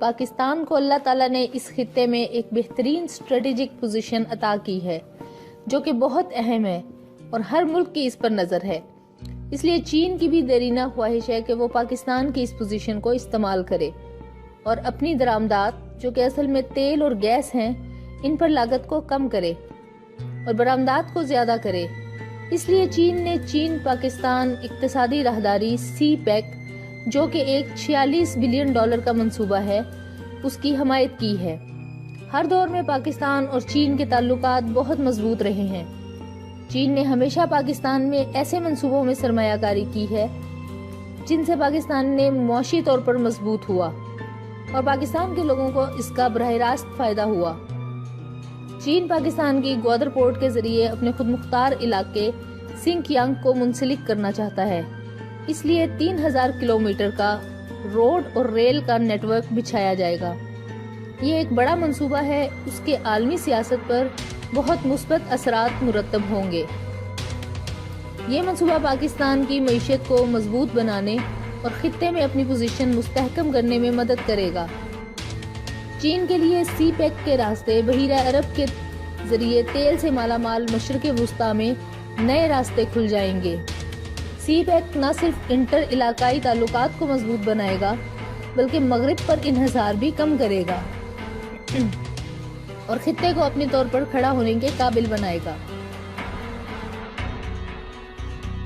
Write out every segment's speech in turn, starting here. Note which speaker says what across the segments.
Speaker 1: پاکستان کو اللہ تعالیٰ نے اس خطے میں ایک بہترین اسٹریٹجک پوزیشن عطا کی ہے جو کہ بہت اہم ہے اور ہر ملک کی اس پر نظر ہے۔ اس لیے چین کی بھی دیرینہ خواہش ہے کہ وہ پاکستان کی اس پوزیشن کو استعمال کرے اور اپنی درآمدات جو کہ اصل میں تیل اور گیس ہیں ان پر لاگت کو کم کرے اور برآمدات کو زیادہ کرے۔ اس لیے چین نے چین پاکستان اقتصادی راہداری سی پیک جو کہ ایک $46 بلین کا منصوبہ ہے اس کی حمایت کی ہے۔ ہر دور میں پاکستان اور چین کے تعلقات بہت مضبوط رہے ہیں۔ چین نے ہمیشہ پاکستان میں ایسے منصوبوں میں سرمایہ کاری کی ہے جن سے پاکستان نے معاشی طور پر مضبوط ہوا اور پاکستان کے لوگوں کو اس کا براہ راست فائدہ ہوا۔ چین پاکستان کی گوادر پورٹ کے ذریعے اپنے خود مختار علاقے سنگ یانگ کو منسلک کرنا چاہتا ہے۔ اس لیے 3000 کلومیٹر کا روڈ اور ریل کا نیٹ ورک بچھایا جائے گا۔ یہ ایک بڑا منصوبہ ہے، اس کے عالمی سیاست پر بہت مثبت اثرات مرتب ہوں گے۔ یہ منصوبہ پاکستان کی معیشت کو مضبوط بنانے اور خطے میں اپنی پوزیشن مستحکم کرنے میں مدد کرے گا۔ چین کے لیے سی پیک کے راستے بحیرہ عرب کے ذریعے تیل سے مالا مال مشرق وسطی میں نئے راستے کھل جائیں گے۔ سی پیک نہ صرف انٹر علاقائی تعلقات کو مضبوط بنائے گا بلکہ مغرب پر انحصار بھی کم کرے گا اور خطے کو اپنے طور پر کھڑا ہونے کے قابل بنائے گا۔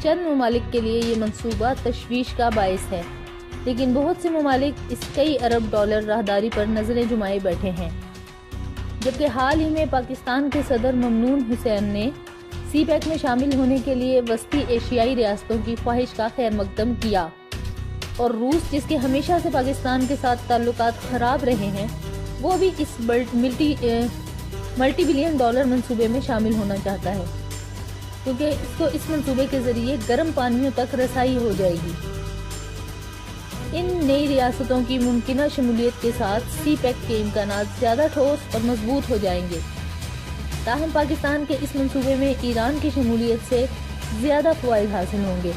Speaker 1: چند ممالک کے لیے یہ منصوبہ تشویش کا باعث ہے، لیکن بہت سے ممالک اس کئی ارب ڈالر راہداری پر نظریں جمائے بیٹھے ہیں۔ جبکہ حال ہی میں پاکستان کے صدر ممنون حسین نے سی پیک میں شامل ہونے کے لیے وسطی ایشیائی ریاستوں کی خواہش کا خیر مقدم کیا، اور روس جس کے ہمیشہ سے پاکستان کے ساتھ تعلقات خراب رہے ہیں وہ بھی اس ملٹی بلین ڈالر منصوبے میں شامل ہونا چاہتا ہے، کیونکہ اس کو اس منصوبے کے ذریعے گرم پانیوں تک رسائی ہو جائے گی۔ ان نئی ریاستوں کی ممکنہ شمولیت کے ساتھ سی پیک کے امکانات زیادہ ٹھوس اور مضبوط ہو جائیں گے۔ تاہم پاکستان کے اس منصوبے میں ایران کی شمولیت سے زیادہ فوائد حاصل ہوں گے۔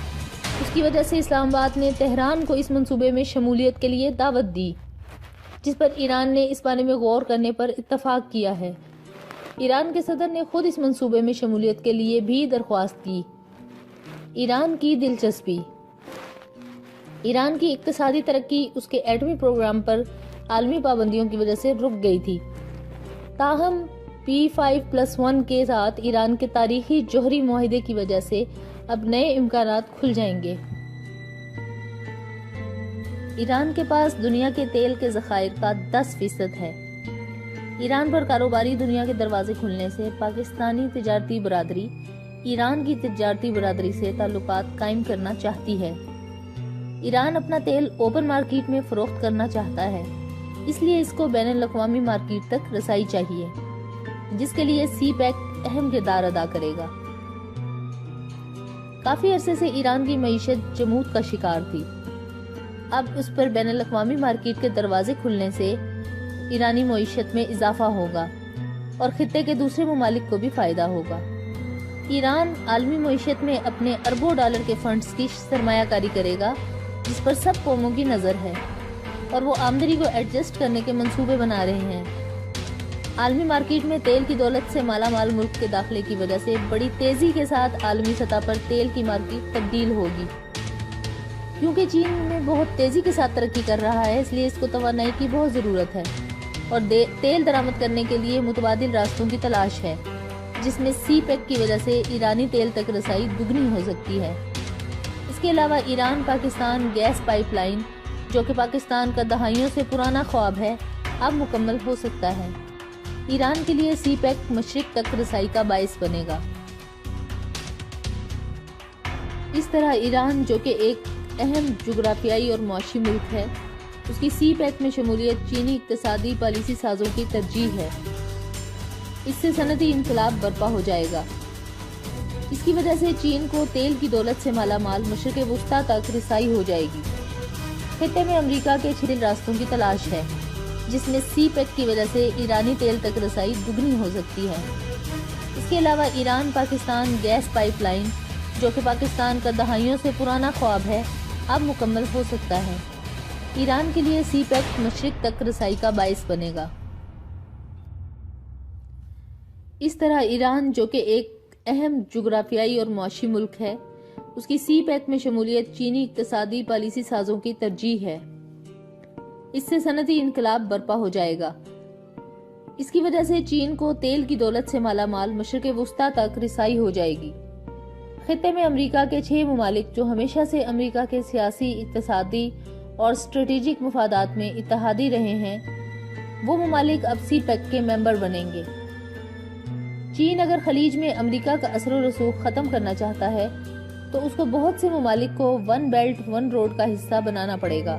Speaker 1: اس کی وجہ سے اسلام آباد نے تہران کو اس منصوبے میں شمولیت کے لیے دعوت دی، جس پر ایران نے اس بارے میں غور کرنے پر اتفاق کیا ہے۔ ایران کے صدر نے خود اس منصوبے میں شمولیت کے لیے بھی درخواست کی۔ ایران کی دلچسپی۔ ایران کی اقتصادی ترقی اس کے ایٹمی پروگرام پر عالمی پابندیوں کی وجہ سے رک گئی تھی، تاہم P5+1 کے ساتھ ایران کے تاریخی جوہری معاہدے کی وجہ سے اب نئے امکانات کھل جائیں گے۔ ایران کے پاس دنیا کے تیل کے ذخائر کا 10% ہے۔ ایران پر کاروباری دنیا کے دروازے کھلنے سے پاکستانی تجارتی برادری ایران کی تجارتی برادری سے تعلقات قائم کرنا چاہتی ہے۔ ایران اپنا تیل اوپن مارکیٹ میں فروخت کرنا چاہتا ہے، اس لیے اس کو بین الاقوامی مارکیٹ تک رسائی چاہیے، جس کے لیے سی پیک اہم کردار ادا کرے گا۔ کافی عرصے سے ایران کی معیشت جمود کا شکار تھی، اب اس پر بین الاقوامی مارکیٹ کے دروازے کھلنے سے ایرانی معیشت میں اضافہ ہوگا اور خطے کے دوسرے ممالک کو بھی فائدہ ہوگا۔ ایران عالمی معیشت میں اپنے اربوں ڈالر کے فنڈز کی سرمایہ کاری کرے گا، جس پر سب قوموں کی نظر ہے، اور وہ آمدنی کو ایڈجسٹ کرنے کے منصوبے بنا رہے ہیں۔ عالمی مارکیٹ میں تیل کی دولت سے مالا مال ملک کے داخلے کی وجہ سے بڑی تیزی کے ساتھ عالمی سطح پر تیل کی مارکیٹ تبدیل ہوگی۔ کیونکہ چین میں بہت تیزی کے ساتھ ترقی کر رہا ہے، اس لیے اس کو توانائی کی بہت ضرورت ہے اور تیل درآمد کرنے کے لیے متبادل راستوں کی تلاش ہے، جس میں سی پیک کی وجہ سے ایرانی تیل تک رسائی دگنی ہو سکتی ہے۔ اس کے علاوہ Iran Pakistan gas pipeline, جو کہ پاکستان کا دہائیوں سے پرانا خواب ہے، اب مکمل ہو سکتا ہے۔ ایران کے لیے سی پیک مشرق تک رسائی کا باعث بنے گا۔ اس طرح ایران، جو کہ ایک اہم جغرافیائی اور معاشی ملک ہے، اس کی سی پیک میں شمولیت چینی اقتصادی پالیسی سازوں کی ترجیح ہے۔ اس سے صنعتی انقلاب برپا ہو جائے گا۔ اس کی وجہ سے چین کو تیل کی دولت سے مالا مال مشرق وسطی تک رسائی ہو جائے گی۔ خطے میں امریکہ کے چھٹے راستوں کی تلاش ہے، جس میں سی پیک کی وجہ سے ایرانی تیل تک رسائی دگنی ہو سکتی ہے۔ اس کے علاوہ Iran Pakistan gas pipeline, جو کہ پاکستان کا دہائیوں سے پرانا خواب ہے، اب مکمل ہو سکتا ہے۔ ایران کے لیے سی پیک مشرق تک رسائی کا باعث بنے گا۔ اس طرح ایران، جو کہ ایک اہم جغرافیائی اور معاشی ملک ہے، اس کی سی پیک میں شمولیت چینی اقتصادی پالیسی سازوں کی ترجیح ہے۔ اس سے صنعتی انقلاب برپا ہو جائے گا۔ اس کی وجہ سے چین کو تیل کی دولت سے مالا مال مشرق وسطیٰ تک رسائی ہو جائے گی۔ خطے میں امریکہ کے 6 ممالک جو ہمیشہ سے امریکہ کے سیاسی، اقتصادی اور اسٹریٹجک مفادات میں اتحادی رہے ہیں، وہ ممالک اب سی پیک کے ممبر بنیں گے۔ چین اگر خلیج میں امریکہ کا اثر و رسوخ ختم کرنا چاہتا ہے تو اس کو بہت سے ممالک کو ون بیلٹ ون روڈ کا حصہ بنانا پڑے گا۔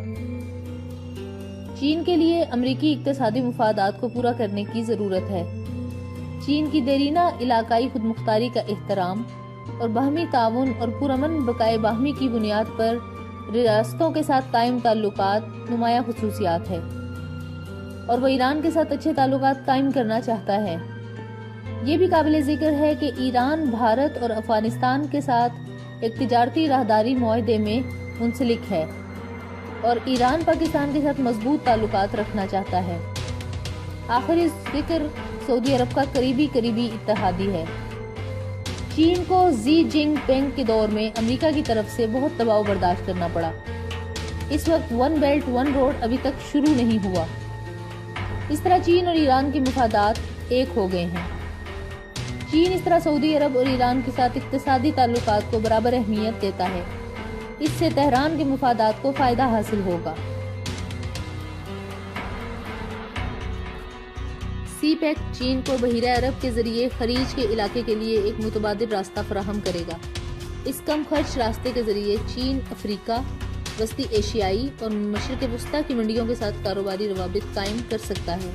Speaker 1: چین کے لیے امریکی اقتصادی مفادات کو پورا کرنے کی ضرورت ہے۔ چین کی دیرینہ علاقائی خود مختاری کا احترام اور باہمی تعاون اور پرامن بقائے باہمی کی بنیاد پر ریاستوں کے ساتھ قائم تعلقات نمایاں خصوصیات ہے، اور وہ ایران کے ساتھ اچھے تعلقات قائم کرنا چاہتا ہے۔ یہ بھی قابل ذکر ہے کہ ایران بھارت اور افغانستان کے ساتھ ایک تجارتی راہداری معاہدے میں منسلک ہے، اور ایران پاکستان کے ساتھ مضبوط تعلقات رکھنا چاہتا ہے۔ آخر اس ذکر سعودی عرب کا قریبی اتحادی ہے۔ چین کو زی جنگ پنگ کے دور میں امریکہ کی طرف سے بہت دباؤ برداشت کرنا پڑا۔ اس وقت ون بیلٹ ون روڈ ابھی تک شروع نہیں ہوا۔ اس طرح چین اور ایران کے مفادات ایک ہو گئے ہیں۔ چین اس طرح سعودی عرب اور ایران کے ساتھ اقتصادی تعلقات کو برابر اہمیت دیتا ہے۔ اس سے تہران کے مفادات کو فائدہ حاصل ہوگا۔ سی پیک چین کو بحیرہ عرب کے ذریعے خلیج کے علاقے کے لیے ایک متبادل راستہ فراہم کرے گا۔ اس کم خرچ راستے کے ذریعے چین افریقہ، وسطی ایشیائی اور مشرق وسطیٰ کی منڈیوں کے ساتھ کاروباری روابط قائم کر سکتا ہے۔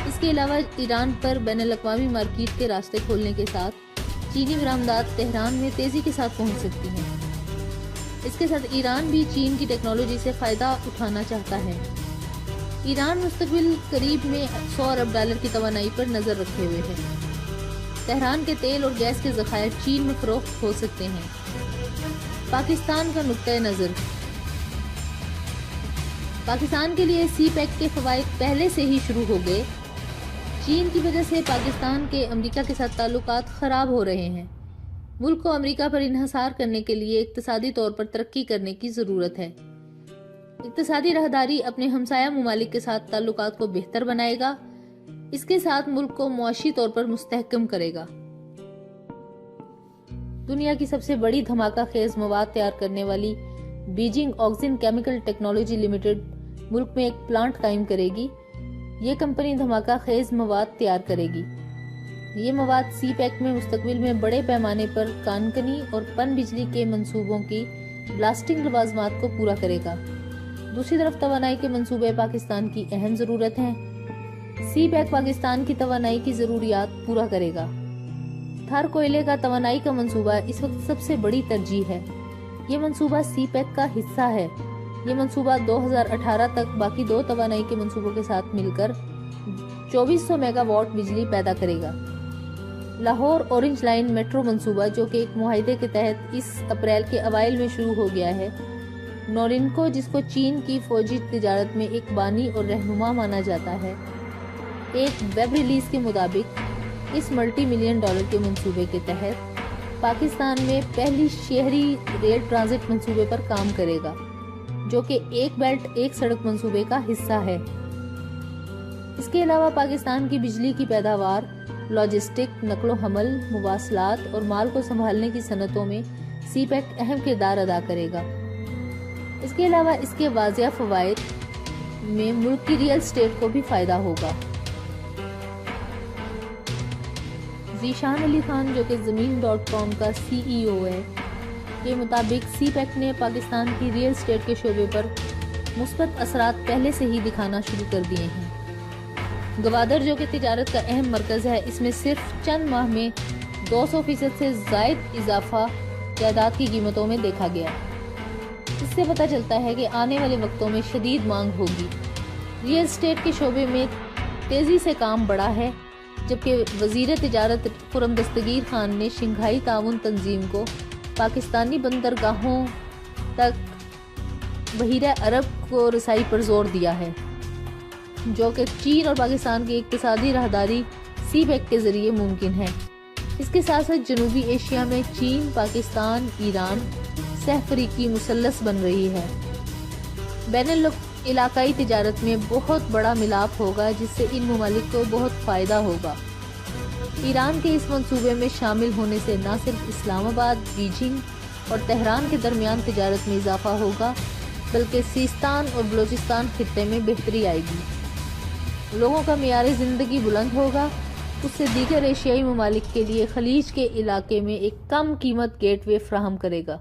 Speaker 1: اس کے علاوہ ایران پر بین الاقوامی مارکیٹ کے راستے کھولنے کے ساتھ چینی برآمدات تہران میں تیزی کے ساتھ پہنچ سکتی ہیں۔ اس کے ساتھ ایران بھی چین کی ٹیکنالوجی سے فائدہ اٹھانا چاہتا ہے۔ ایران مستقبل قریب میں $100 ارب کی توانائی پر نظر رکھے ہوئے ہے۔ تہران کے تیل اور گیس کے ذخائر چین میں فروخت ہو سکتے ہیں۔ پاکستان کا نقطۂ نظر۔ پاکستان کے لیے سی پیک کے فوائد پہلے سے ہی شروع ہو گئے۔ چین کی وجہ سے پاکستان کے امریکہ کے ساتھ تعلقات خراب ہو رہے ہیں۔ ملک کو امریکہ پر انحصار کرنے کے لیے اقتصادی طور پر ترقی کرنے کی ضرورت ہے۔ اقتصادی راہداری اپنے ہمسایہ ممالک کے ساتھ تعلقات کو بہتر بنائے گا۔ اس کے ساتھ ملک کو معاشی طور پر مستحکم کرے گا۔ دنیا کی سب سے بڑی دھماکہ خیز مواد تیار کرنے والی بیجنگ آکسین کیمیکل ٹیکنالوجی لمیٹڈ ملک میں ایک پلانٹ قائم کرے گی۔ یہ کمپنی دھماکہ خیز مواد تیار کرے گی۔ یہ مواد سی پیک میں مستقبل میں بڑے پیمانے پر کانکنی اور پن بجلی کے منصوبوں کی بلاسٹنگ لوازمات کو پورا کرے گا۔ دوسری طرف توانائی کے منصوبے پاکستان کی اہم ضرورت ہیں۔ سی پیک پاکستان کی توانائی کی ضروریات پورا کرے گا۔ تھر کوئلے کا توانائی کا منصوبہ اس وقت سب سے بڑی ترجیح ہے۔ یہ منصوبہ سی پیک کا حصہ ہے۔ یہ منصوبہ 2018 تک باقی 2 توانائی کے منصوبوں کے ساتھ مل کر 2400 میگا واٹ بجلی پیدا کرے گا۔ لاہور اورنج لائن میٹرو منصوبہ، جو کہ ایک معاہدے کے تحت اس اپریل کے اوائل میں شروع ہو گیا ہے، نورنکو، جس کو چین کی فوجی تجارت میں ایک بانی اور رہنما مانا جاتا ہے، ایک ویب ریلیز کے مطابق اس ملٹی $1 ملین کے منصوبے کے تحت پاکستان میں پہلی شہری ریل ٹرانزٹ منصوبے پر کام کرے گا، جو کہ ایک بیلٹ ایک سڑک منصوبے کا حصہ ہے۔ اس کے علاوہ پاکستان کی بجلی کی پیداوار، لاجسٹک، نقل و حمل، مواصلات اور مال کو سنبھالنے کی صنعتوں میں سی پیک اہم کردار ادا کرے گا۔ اس کے علاوہ اس کے واضح فوائد میں ملک کی ریل اسٹیٹ کو بھی فائدہ ہوگا۔ ذیشان علی خان، جو کہ زمین.com کا CEO ہے، کے مطابق سی پیک نے پاکستان کی ریل اسٹیٹ کے شعبے پر مثبت اثرات پہلے سے ہی دکھانا شروع کر دیے ہیں۔ گوادر، جو کہ تجارت کا اہم مرکز ہے، اس میں صرف چند ماہ میں 200% سے زائد اضافہ جائیداد کی قیمتوں میں دیکھا گیا۔ اس سے پتہ چلتا ہے کہ آنے والے وقتوں میں شدید مانگ ہوگی۔ ریل اسٹیٹ کے شعبے میں تیزی سے کام بڑھا ہے، جبکہ وزیر تجارت خرم دستگیر خان نے شنگھائی تعاون تنظیم کو پاکستانی بندرگاہوں تک بحیرہ عرب کو رسائی پر زور دیا ہے، جو کہ چین اور پاکستان کی اقتصادی راہداری سی پیک کے ذریعے ممکن ہے۔ اس کے ساتھ ساتھ جنوبی ایشیا میں چین، پاکستان، ایران سہ فریقی مثلث بن رہی ہے۔ بین علاقائی تجارت میں بہت بڑا ملاپ ہوگا، جس سے ان ممالک کو بہت فائدہ ہوگا۔ ایران کے اس منصوبے میں شامل ہونے سے نہ صرف اسلام آباد، بیجنگ اور تہران کے درمیان تجارت میں اضافہ ہوگا، بلکہ سیستان اور بلوچستان خطے میں بہتری آئے گی۔ لوگوں کا معیار زندگی بلند ہوگا، اس سے دیگر ایشیائی ممالک کے لیے خلیج کے علاقے میں ایک کم قیمت گیٹ وے فراہم کرے گا۔